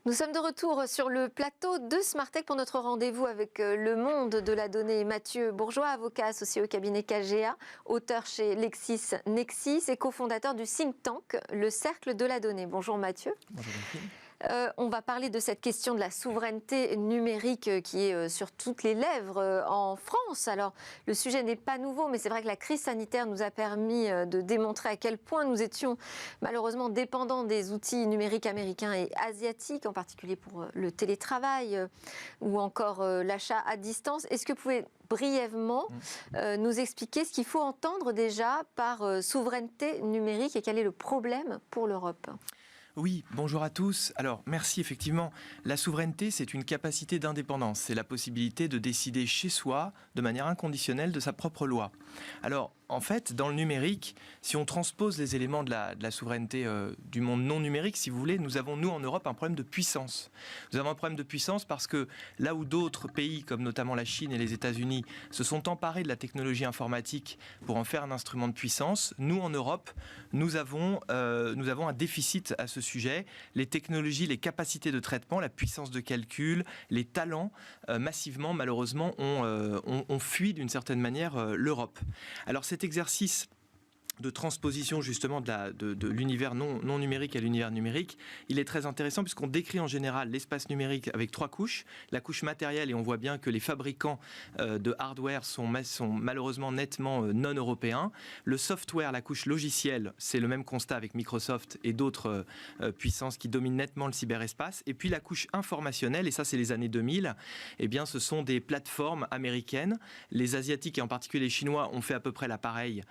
Nous sommes de retour sur le plateau de Smartech pour notre rendez-vous avec le monde de la donnée. Mathieu Bourgeois, avocat associé au cabinet KGA, auteur chez LexisNexis et cofondateur du think tank Le Cercle de la Donnée. Bonjour Mathieu. Bonjour. On va parler de cette question de la souveraineté numérique qui est sur toutes les lèvres en France. Alors, le sujet n'est pas nouveau, mais c'est vrai que la crise sanitaire nous a permis de démontrer à quel point nous étions malheureusement dépendants des outils numériques américains et asiatiques, en particulier pour le télétravail ou encore l'achat à distance. Est-ce que vous pouvez brièvement nous expliquer ce qu'il faut entendre déjà par souveraineté numérique et quel est le problème pour l'Europe ? Oui, bonjour à tous. Alors, merci, effectivement. La souveraineté, c'est une capacité d'indépendance. C'est la possibilité de décider chez soi, de manière inconditionnelle, de sa propre loi. Alors, en fait, dans le numérique, si on transpose les éléments de la souveraineté du monde non numérique, si vous voulez, nous avons, nous, en Europe, un problème de puissance. Nous avons un problème de puissance parce que là où d'autres pays, comme notamment la Chine et les États-Unis, se sont emparés de la technologie informatique pour en faire un instrument de puissance, nous, en Europe, nous avons un déficit à ce sujet. Les technologies, les capacités de traitement, la puissance de calcul, les talents, massivement, malheureusement, ont fui d'une certaine manière l'Europe. Alors cet exercice de transposition justement de l'univers non numérique à l'univers numérique, il est très intéressant puisqu'on décrit en général l'espace numérique avec 3 couches. La couche matérielle, et on voit bien que les fabricants de hardware sont malheureusement nettement non européens. Le software, la couche logicielle, c'est le même constat avec Microsoft et d'autres puissances qui dominent nettement le cyberespace. Et puis la couche informationnelle, et ça c'est les années 2000, eh bien ce sont des plateformes américaines. Les Asiatiques et en particulier les Chinois ont fait à peu près l'appareil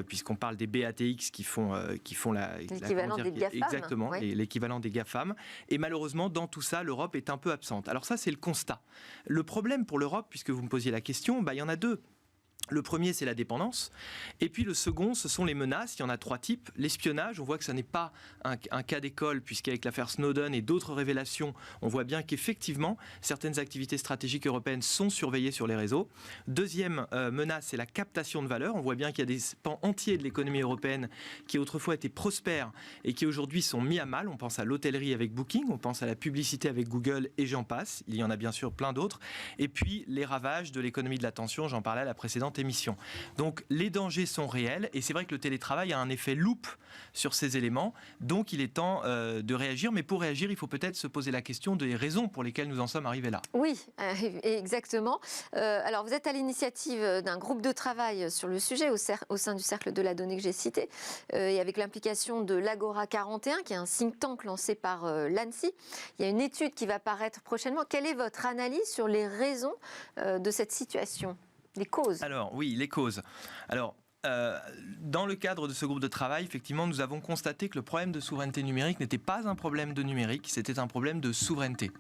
puisqu'on parle des BATX qui font l'équivalent des GAFAM. Exactement, oui. L'équivalent des GAFAM. Et malheureusement, dans tout ça, l'Europe est un peu absente. Alors ça, c'est le constat. Le problème pour l'Europe, puisque vous me posiez la question, il y en a 2. Le premier, c'est la dépendance. Et puis le second, ce sont les menaces. Il y en a 3 types. L'espionnage, on voit que ça n'est pas un cas d'école, puisqu'avec l'affaire Snowden et d'autres révélations, on voit bien qu'effectivement, certaines activités stratégiques européennes sont surveillées sur les réseaux. Deuxième menace, c'est la captation de valeur. On voit bien qu'il y a des pans entiers de l'économie européenne qui autrefois étaient prospères et qui aujourd'hui sont mis à mal. On pense à l'hôtellerie avec Booking, on pense à la publicité avec Google et j'en passe. Il y en a bien sûr plein d'autres. Et puis les ravages de l'économie de l'attention, j'en parlais à la précédente émission. Donc les dangers sont réels et c'est vrai que le télétravail a un effet loupe sur ces éléments, donc il est temps de réagir, mais pour réagir il faut peut-être se poser la question des raisons pour lesquelles nous en sommes arrivés là. Oui, exactement. Alors vous êtes à l'initiative d'un groupe de travail sur le sujet au sein du Cercle de la Donnée que j'ai cité et avec l'implication de l'Agora 41 qui est un think tank lancé par l'ANSSI. Il y a une étude qui va paraître prochainement. Quelle est votre analyse sur les raisons de cette situation ? Les causes. Alors, oui, les causes. Alors, dans le cadre de ce groupe de travail, effectivement, nous avons constaté que le problème de souveraineté numérique n'était pas un problème de numérique, c'était un problème de souveraineté.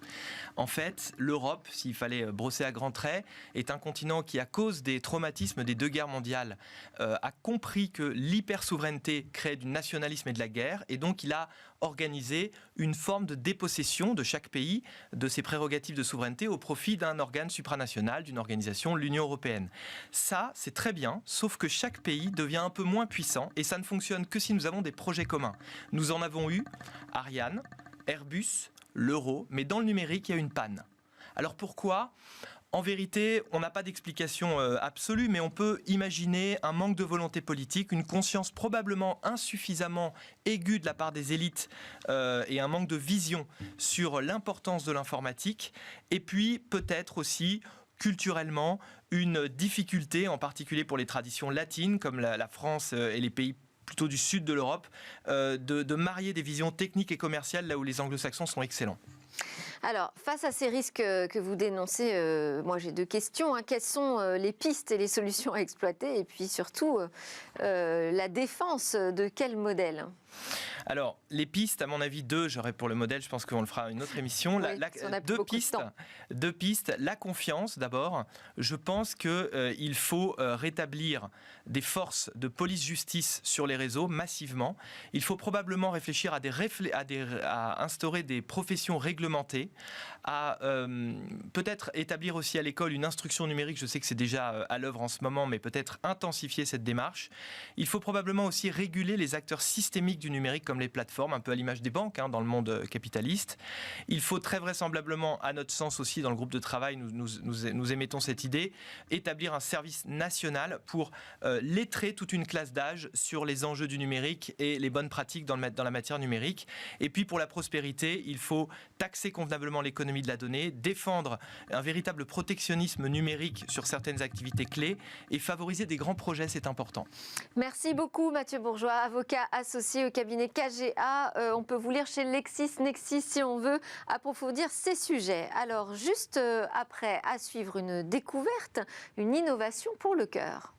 En fait, l'Europe, s'il fallait brosser à grands traits, est un continent qui, à cause des traumatismes des 2 guerres mondiales, a compris que l'hyper-souveraineté crée du nationalisme et de la guerre, et donc il a organisé une forme de dépossession de chaque pays de ses prérogatives de souveraineté au profit d'un organe supranational, d'une organisation, l'Union européenne. Ça, c'est très bien, sauf que chaque pays devient un peu moins puissant et ça ne fonctionne que si nous avons des projets communs. Nous en avons eu, Ariane, Airbus, l'euro, mais dans le numérique, il y a une panne. Alors pourquoi ? En vérité, on n'a pas d'explication absolue, mais on peut imaginer un manque de volonté politique, une conscience probablement insuffisamment aiguë de la part des élites et un manque de vision sur l'importance de l'informatique, et puis peut-être aussi culturellement une difficulté, en particulier pour les traditions latines comme la France et les pays plutôt du sud de l'Europe, de marier des visions techniques et commerciales là où les anglo-saxons sont excellents. Alors, face à ces risques que vous dénoncez, moi j'ai 2 questions. Quelles sont les pistes et les solutions à exploiter ? Et puis surtout, la défense de quel modèle ? Alors, les pistes, à mon avis, 2, j'aurais pour le modèle, je pense qu'on le fera à une autre émission. Oui, Deux pistes. La confiance, d'abord. Je pense qu'il faut rétablir des forces de police-justice sur les réseaux, massivement. Il faut probablement réfléchir à instaurer des professions réglementées numériser, à peut-être établir aussi à l'école une instruction numérique. Je sais que c'est déjà à l'œuvre en ce moment, mais peut-être intensifier cette démarche. Il faut probablement aussi réguler les acteurs systémiques du numérique comme les plateformes, un peu à l'image des banques dans le monde capitaliste. Il faut très vraisemblablement, à notre sens aussi, dans le groupe de travail, nous émettons cette idée, établir un service national pour lettrer toute une classe d'âge sur les enjeux du numérique et les bonnes pratiques dans la matière numérique. Et puis pour la prospérité, il faut taxer convenablement l'économie de la donnée, défendre un véritable protectionnisme numérique sur certaines activités clés et favoriser des grands projets, c'est important. Merci beaucoup Mathieu Bourgeois, avocat associé au cabinet KGA. On peut vous lire chez LexisNexis si on veut approfondir ces sujets. Alors juste après, à suivre une découverte, une innovation pour le cœur.